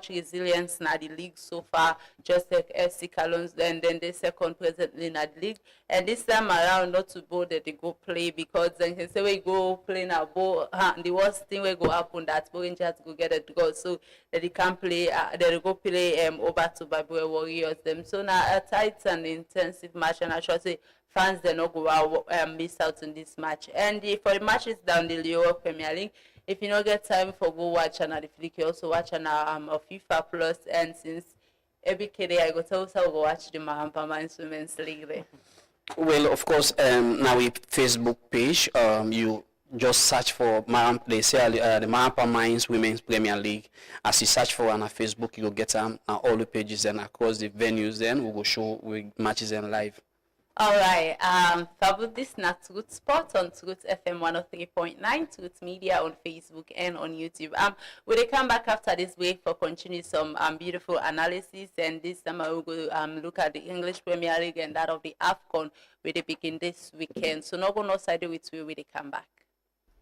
resilience in the league so far, just like FC Cologne, and then they second presently in the league. And this time around, not to bold that they go play, because then can say we go play now. The worst thing will go happen that Bo Rangers go get a draw, so that they can play. They go play over to Bible Warriors them. So now a tight and intensive match, and I should say fans they not go out miss out in this match. And for the matches down the Leoro Premier League, if you don't get time for go watch on the flick, you also watch on FIFA Plus. And since ABK day, I go tell us how go watch the Mahama Men's Women's League there. Well, of course, now with Facebook page, you just search for they say the Marapa Mines Women's Premier League. As you search for on our Facebook, you will get all the pages and across the venues. Then we will show matches and live. All right. Fabu, this na Truth Sport on Truth FM 103.9, Truth Media on Facebook and on YouTube. We'll come back after this week for continue some beautiful analysis, and this time we'll go look at the English Premier League and that of the AFCON where they begin this weekend. So no go no side with we will come back.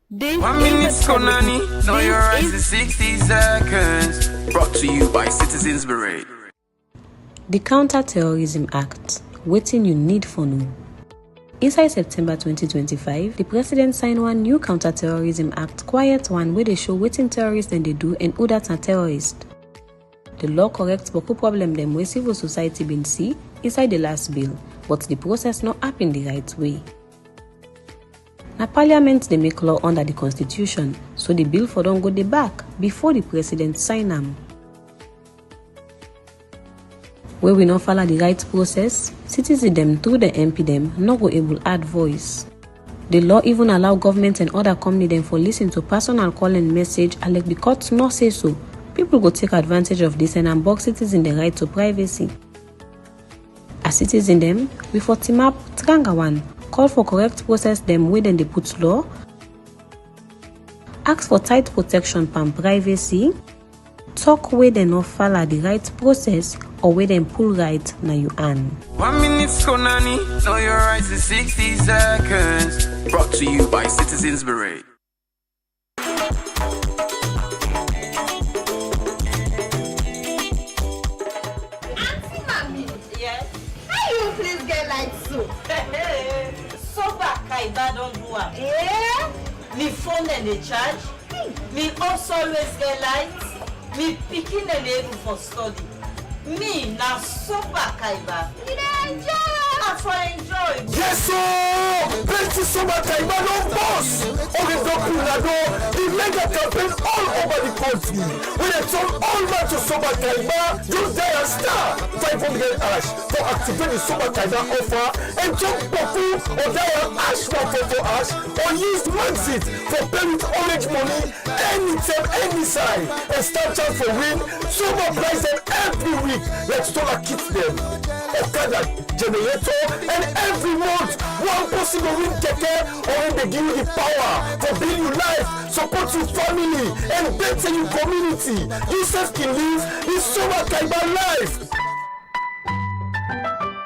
1 minute Konani, know your rights in 60 seconds. Brought to you by Citizens Beret. The Counter-Terrorism Act. Waiting you need for now. Inside September 2025, the President signed one new Counter-Terrorism Act, quiet one, where they show waiting terrorists and they do and who that are terrorists. The law corrects boku problem them where civil society been see inside the last bill, but the process not happen the right way. Now Parliament they make law under the Constitution, so the bill for don't go the back before the President sign them. Where we not follow the right process, citizens them through the MP them not go able add voice. The law even allow government and other company them for listen to personal call and message, and like the courts not say so, people go take advantage of this and unbox citizens the right to privacy. As citizen them, we for team up Tranga one, call for correct process them where then they put law, ask for tight protection from privacy, talk where they not follow the right process or where them pull right na you an. 1 minute Konani, know your rights in 60 seconds. Brought to you by Citizens Beret. Auntie Mommy, yes? How you please get light soup? Soba Kaiba don't do it. Yeah? Me phone and they charge. Me also always get light. Me picking and able for study. Me na Soba Kaiba. You dey enjoy. I for enjoy. Yes, sir! Plenty Soba Kaiba no boss! Only Dokunado, the mega campaign all over the country. When they turn all man to Soba Kaiba, you die a star! 500 ash to activate the Soba Kaiba offer and jump Boku or die ash 144 ash or use Maxit for pay with orange money anytime, any side and start chance for win. Soba price them every week. Let's start kit them. Okada generator and every month one person will win keke or when they give you the power for build your life, support your family and better your community. You self can live the Soba Kaiba life.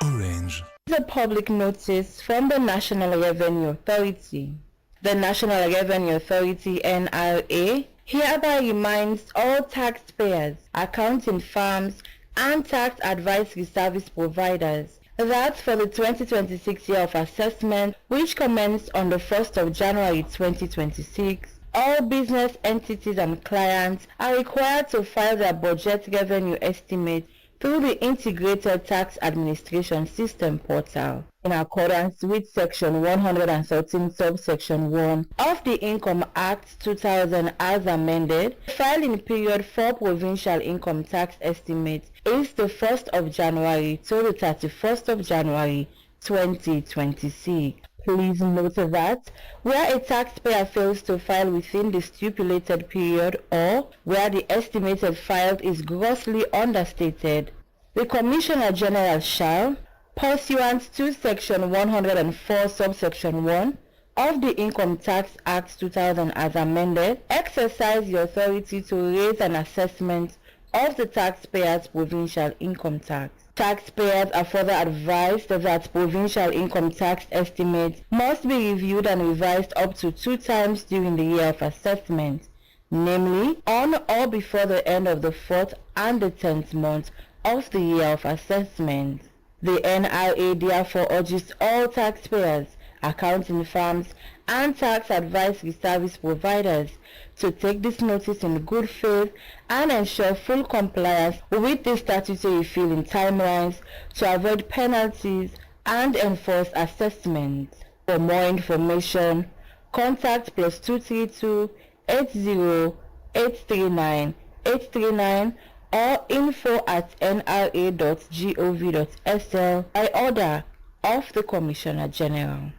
Orange. The public notice from the National Revenue Authority. The National Revenue Authority (NRA) hereby reminds all taxpayers, accounting firms, and tax advisory service providers that for the 2026 year of assessment, which commenced on the 1st of January 2026, all business entities and clients are required to file their budget revenue estimate through the Integrated Tax Administration System portal, in accordance with Section 113, subsection 1 of the Income Act 2000 as amended. Filing period for provincial income tax estimates is the 1st of January to the 31st of January 2026. Please note that where a taxpayer fails to file within the stipulated period or where the estimated filed is grossly understated, the Commissioner General shall, pursuant to Section 104, subsection 1 of the Income Tax Act 2000 as amended, exercise the authority to raise an assessment of the taxpayer's provincial income tax. Taxpayers are further advised that provincial income tax estimates must be reviewed and revised up to 2 times during the year of assessment, namely on or before the end of the 4th and the 10th month of the year of assessment. The NRA therefore urges all taxpayers, accounting firms, and tax advisory service providers to take this notice in good faith and ensure full compliance with the statutory filing timelines to avoid penalties and enforce assessments. For more information, contact +232 80 839 839 or info@nra.gov.sl by order of the Commissioner General.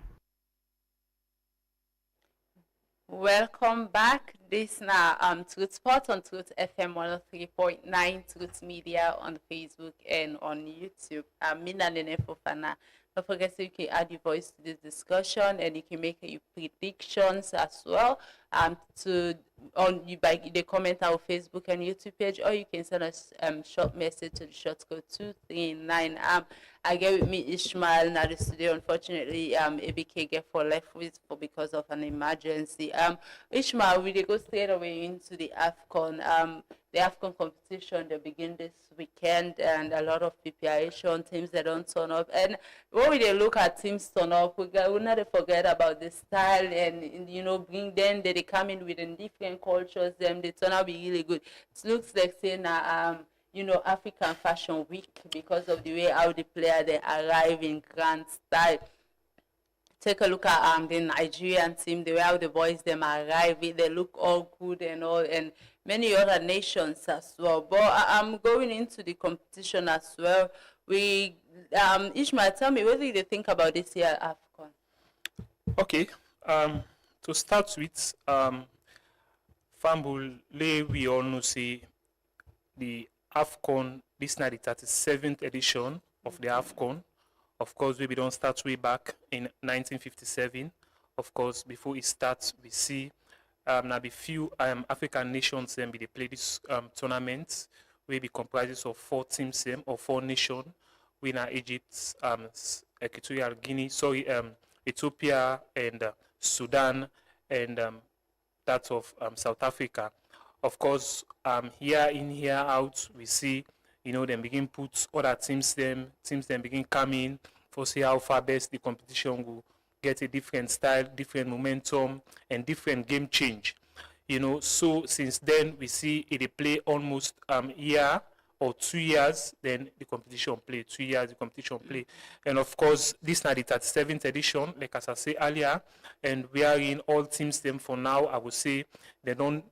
Welcome back. This now Truth Spot on Truth FM 103.9, Truth Media on Facebook and on YouTube. Mina Nene Fofana. Don't forget so you can add your voice to this discussion and you can make your predictions as well by the comment on our Facebook and YouTube page, or you can send us short message to the short code 239. I get with me Ishmael now the studio. Unfortunately, ABK get for left with because of an emergency. Ishmael, we go straight away into the AFCON. The AFCON competition, they begin this weekend, and a lot of preparation, teams that don't turn up. And when we look at teams turn up, we not forget about the style and bring them, they come in with different cultures, them they turn out be really good. It looks like saying African Fashion Week because of the way how the player they arrive in grand style. Take a look at the Nigerian team, the way how the boys them arrive, they look all good and all, and many other nations as well. But I'm going into the competition as well. Ishmael, tell me, what do you think about this year AFCON? Okay, to start with, Fambule, we all know say the AFCON, this is the 37th edition of the AFCON. Of course, we don't start way back in 1957. Of course, before it starts, we see now the few African nations they play this tournament, where it comprises of 4 teams or 4 nations. We now Egypt, Equatorial Guinea, Ethiopia and Sudan, and that of South Africa. Of course, here in, here out, we see, them begin put other teams them begin coming for see how far best the competition will get a different style, different momentum, and different game change. So since then we see it play almost year or 2 years, then the competition play, 2 years the competition play. And of course, this is now the 37th edition, like as I said earlier, and we are in all teams them for now. I would say they don't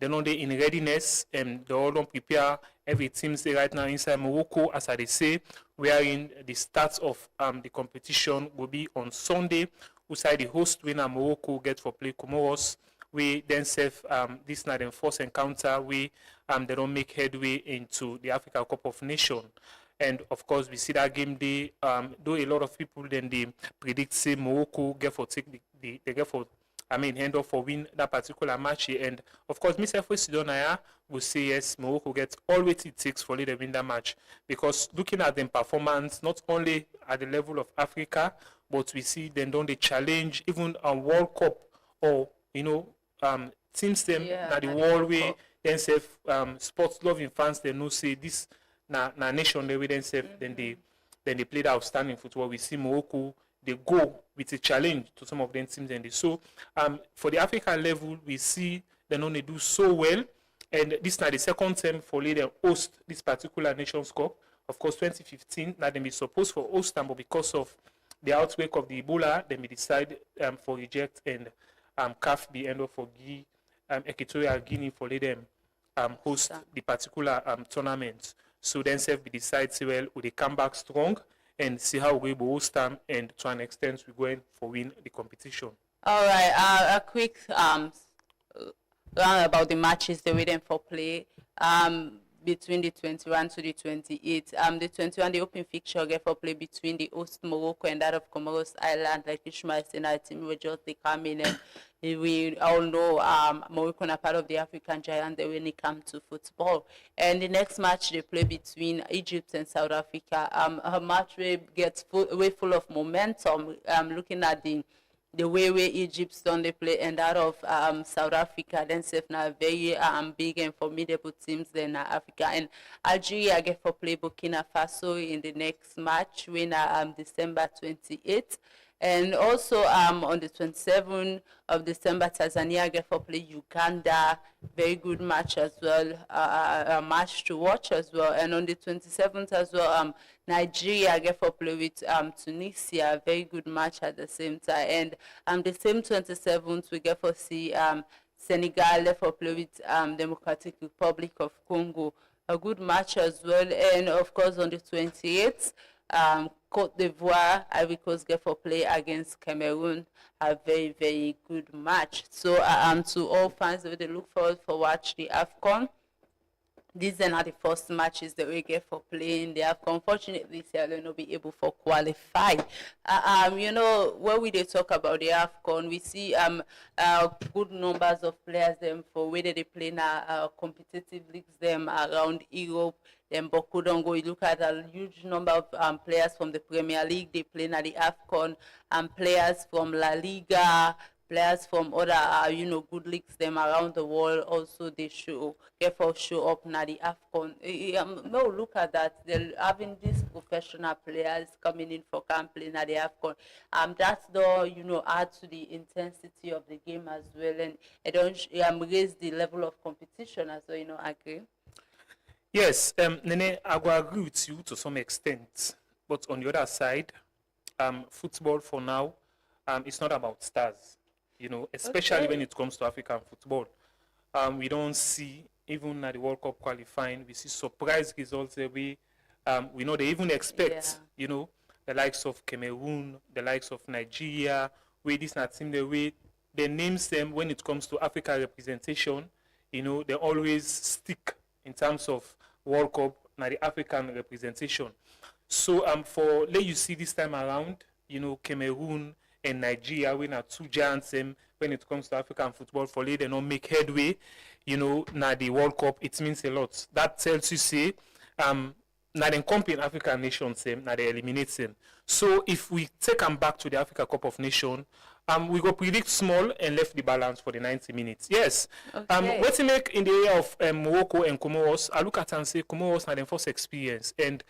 in readiness and they all don't prepare. Every team say right now inside Morocco, as I say, we are in the start of the competition will be on Sunday. Outside the host winner Morocco get for play Comoros. We then serve this night and first encounter we they don't make headway into the Africa Cup of Nations. And of course we see that game day, though a lot of people then they predict say Morocco get for take they get for hand off for win that particular match here. And of course, Mr. Sidonaya will say yes, Morocco gets all what it takes for them to win that match. Because looking at them performance, not only at the level of Africa, but we see them don't they challenge even a World Cup or teams them at the world way then say sports loving fans they know say this na nation they will then say then they play the outstanding football. We see Morocco they go with a challenge to some of them teams and so for the African level we see they know they do so well, and this is now the second time for them host this particular Nations Cup. Of course 2015 now they be supposed for host them, but because of the outbreak of the Ebola they may decide for reject, and CAF be end up for Equatorial Guinea for them host the particular tournament. So then self be decide say well will they come back strong and see how we will host them, and to an extent we're going for win the competition. All right, a quick round about the matches they're waiting for play between the 21 to the 28. The 21, the open fixture get for play between the host Morocco and that of Comoros Island. Like Ishmael said, our team will just they come in, and we all know Morocco are part of the African giant when it comes to football. And the next match they play between Egypt and South Africa. A match where gets full of momentum. Looking at the way Egypt's done they play and that of South Africa, then safe now very big and formidable teams than Africa. And Algeria get for play Burkina Faso in the next match when December 28th. And also on the 27th of December, Tanzania get for play Uganda. Very good match as well, a match to watch as well. And on the 27th as well, Nigeria get for play with Tunisia. Very good match at the same time. And the same 27th, we get for see Senegal get for play with Democratic Republic of Congo. A good match as well. And of course, on the 28th, Cote d'Ivoire, Ivory Coast get for play against Cameroon. A very, very good match. So to all fans, they look forward for watch the AFCON. These are not the first matches that we get for playing the AFCON. Unfortunately, they will not be able to qualify. You know, when we talk about the AFCON, we see good numbers of players them for whether they play in competitive leagues them around Europe. Then Bokodongo, you look at a huge number of players from the Premier League. They play in the AFCON, and players from La Liga, players from other, you know, good leagues them around the world. Also, they show up now the AFCON. No, look at that. They're having these professional players coming in for camp playing at the AFCON. That's the, you know, add to the intensity of the game as well, and it don't raise the level of competition as well. You know, agree? Yes, Nene, I will agree with you to some extent. But on the other side, football for now, it's not about stars. You know, especially when it comes to African football. We don't see, even at the World Cup qualifying, we see surprise results that we know they even expect, you know, the likes of Cameroon, the likes of Nigeria, where this not team the way they names them when it comes to Africa representation, you know, they always stick in terms of World Cup, now the African representation. So for let you see this time around, you know, Cameroon and Nigeria, we are two giants when it comes to African football. For they don't make headway, you know, now the World Cup, it means a lot. That tells you say, now they compete African nations, now they eliminate them. So if we take them back to the Africa Cup of Nations, we go predict small and left the balance for the 90 minutes. Yes. Okay. What to make in the area of Morocco and Comoros, I look at and say Comoros had their first experience. And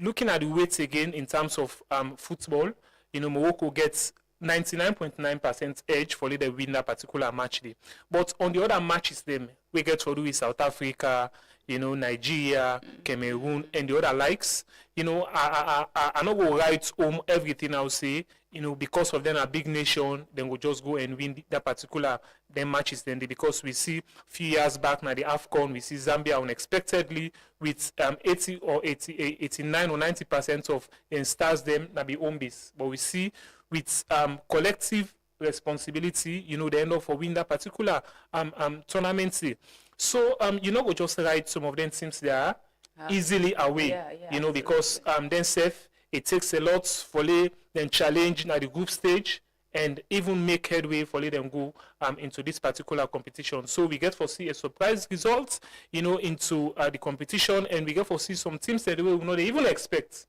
looking at the weights again in terms of football, you know, Morocco gets 99.9% edge for they win that particular match day. But on the other matches, them we get to do with South Africa, you know, Nigeria, Cameroon, and the other likes. You know, I not go write home everything I'll say. You know, because of them a big nation, then we'll just go and win that particular them matches. Then because we see a few years back now the AFCON, we see Zambia unexpectedly with 80 or 89 or 90% of stars them na be home base. But we see with collective responsibility, you know, they end up for win that particular tournament. So you know, we just write some of them teams they are easily away. You know, because then safe. It takes a lot for them challenge at the group stage and even make headway for them go into this particular competition. So we get to see a surprise result, you know, into the competition, and we get to see some teams that we will not even expect.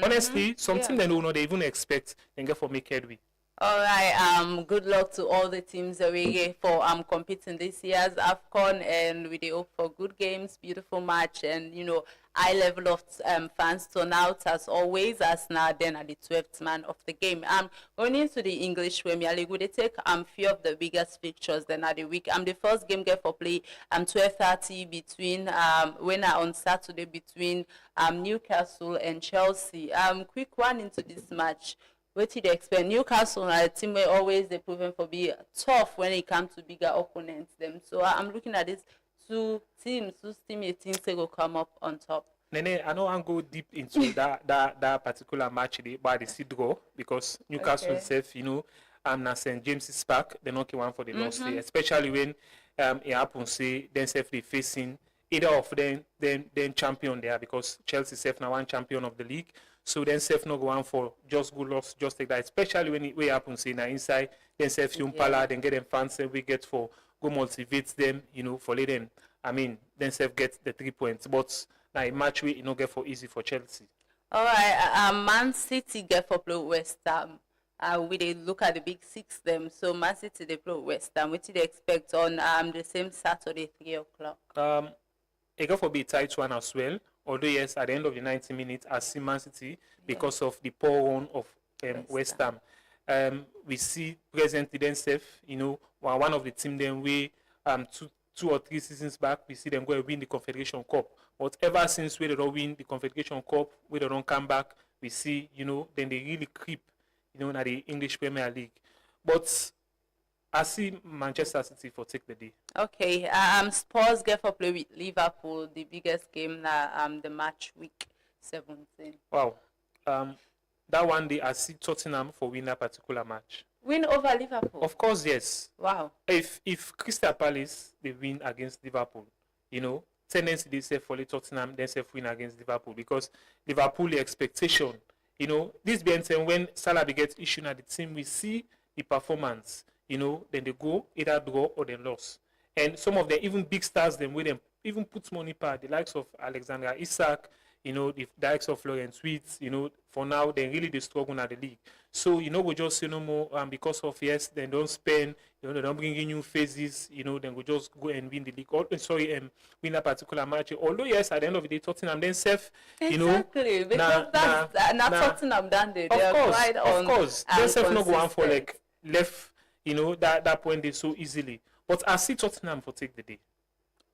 Honestly, some teams that we will not even expect and get to make headway. All right. Good luck to all the teams that we get for competing this year's AFCON, and we hope for good games, beautiful match, and you know, high level of fans turn out as always. As now then at the 12th man of the game. Going into the English Premier League, we take few of the biggest fixtures then at the week. The first game get for play 12:30 between on Saturday between Newcastle and Chelsea. Quick one into this match. What did they expect? Newcastle are a team where always they proven for be tough when it comes to bigger opponents. Them. So I'm looking at this two teams they will come up on top. Nene, I know I'm go deep into that particular match by the seed draw because Newcastle itself, you know, na St. James's Park, they're not one for the loss day, especially when it happens say then self they facing either of them then champion there because Chelsea self now one champion of the league. So then self not go on for just good loss, just take that. Especially when it happens say now inside, then self Yumpala, then get them fans and we get for go motivate them, you know, for let them. I mean, then self get the 3 points. But now a match we not get for easy for Chelsea. All right, Man City get for play West Ham. We they look at the big six them. So Man City they play West Ham. What do they expect on the same Saturday 3 o'clock? It got for be a tight one as well. Although yes, at the end of the 90 minutes, I see Man City because of the poor run of West Ham. We see presently themselves, you know, one of the team then we 2 or 3 seasons back, we see them go and win the Confederation Cup. But ever since we don't win the Confederation Cup, we don't come back, we see, you know, then they really creep, you know, in the English Premier League. But I see Manchester City for take the day. Okay. Spurs get for play with Liverpool, the biggest game the match week 17. Wow. that one day I see Tottenham for win that particular match. Win over Liverpool? Of course, yes. Wow. If Crystal Palace they win against Liverpool, tendency they say for Tottenham, then say win against Liverpool because Liverpool the expectation, this being said, when Salah gets issued at the team, we see the performance, then they go either draw or they lose. And some of the even big stars them with them even put money part, the likes of Alexander Isak, the likes of Florence Wirtz, for now they really struggle at the league. So we just no more because of yes, they don't spend, they don't bring in new phases, then we just go and win the league. Win a particular match. Although yes, at the end of the day, Tottenham then safe, exactly, because that's not Tottenham done they are quite on. Of course, they safe not go on for like left, that point they so easily. But I see Tottenham for take the day.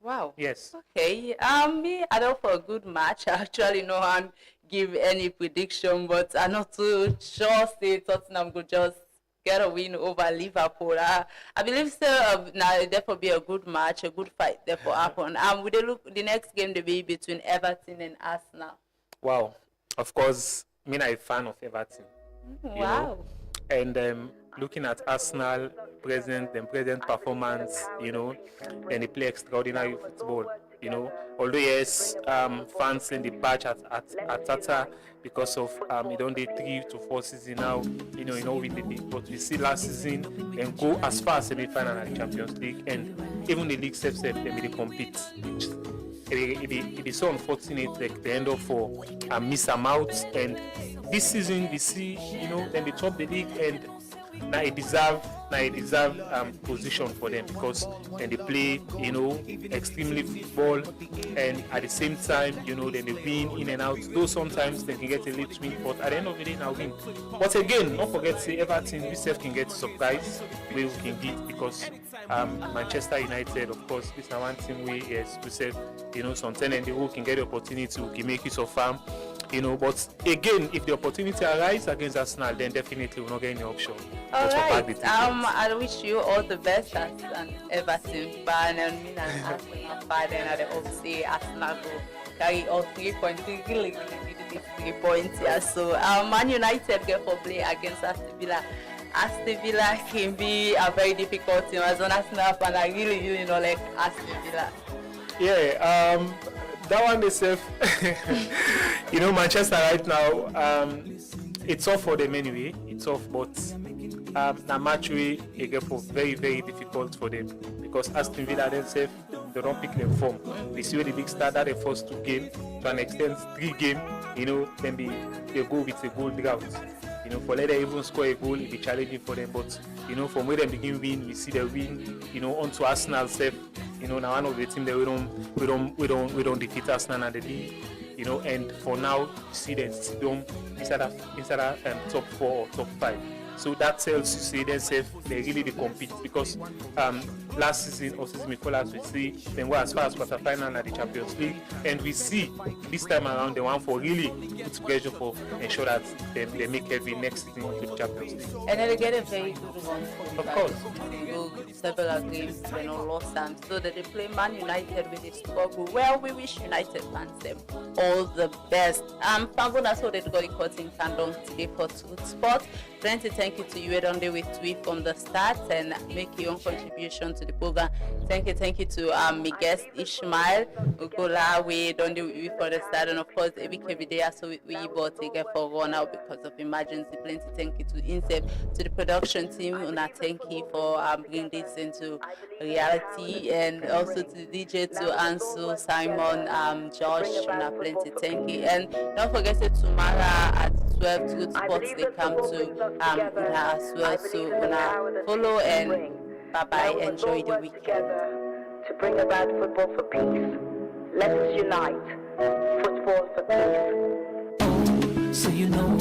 Wow. Yes. Okay. Me, I don't for a good match. Actually, no one give any prediction, but I'm not too sure. Say Tottenham could just get a win over Liverpool. I believe so. Now therefore be a good match, a good fight. Therefore happen. Would they look the next game to be between Everton and Arsenal? Wow. Of course, I'm a fan of Everton. Wow. And looking at Arsenal present performance, and they play extraordinary football, Although yes, fans in the patch at Tata because of it only 3 to 4 seasons now, win the league. But we see last season them go as far as semi-final at the Champions League, and even the league self they compete. It is so unfortunate like they end up for miss them out, and this season we see then they top the league, and now it deserve position for them because then they play extremely football, and at the same time then they win in and out. Though sometimes they can get a late win, but at the end of the day now win. But again, don't forget say Everton we self can get surprise where we can get because Manchester United, of course, this is one team where yes we said sometimes and they can get the opportunity to make use of farm. But again, if the opportunity arises against Arsenal, then definitely we're not getting the option. All right. I wish you all the best as an Everton fan and me and Arsenal fan, and I hope say Arsenal will carry all 3 points. Really need 3 points here. So Man United get for play against Aston Villa. Aston Villa can be a very difficult team. As an Arsenal fan, I really like Aston Villa. Yeah. That one is safe. Manchester right now, it's tough for them anyway. It's tough, but the match way again for very, very difficult for them because Aston Villa themselves they don't pick their form. We see where the league started the first 2 games to an extent 3 games. Then they go with a goal drought. For later even score a goal, it be challenging for them. But from where they begin win, we see the win. Onto Arsenal self. Now one of the team that we don't defeat Arsenal at the league. And for now, you see them inside top 4 or top 5. So that tells you say themselves they really compete because last season or season before last we see them go as far as quarterfinal at the Champions League, and we see this time around they want for really put pressure for ensure that they make every next season to the Champions League. And then they get a very good one. Of course. They go several games lost and so that they play Man United with this struggle. Well, we wish United fans them all the best. Pangona so they got the cutting candle today for Truth Sport. Plenty thank you to you Edonde with Tweet from the start and make your own contribution to the program. Thank you to my guest Ishmael Ugola with Edonde with for the start, and of course every day so we bought take for run out because of emergency. Plenty thank you to Insep, to the production team, and thank you for bringing this into reality, and also to the DJ, to Ansu, Simon, Josh, and plenty thank you. And don't forget that tomorrow at 12 Truth Sports they come to as well. So follow and bye-bye. Enjoy the weekend. To bring about football for peace. Let us unite. Football for peace. Oh, so you know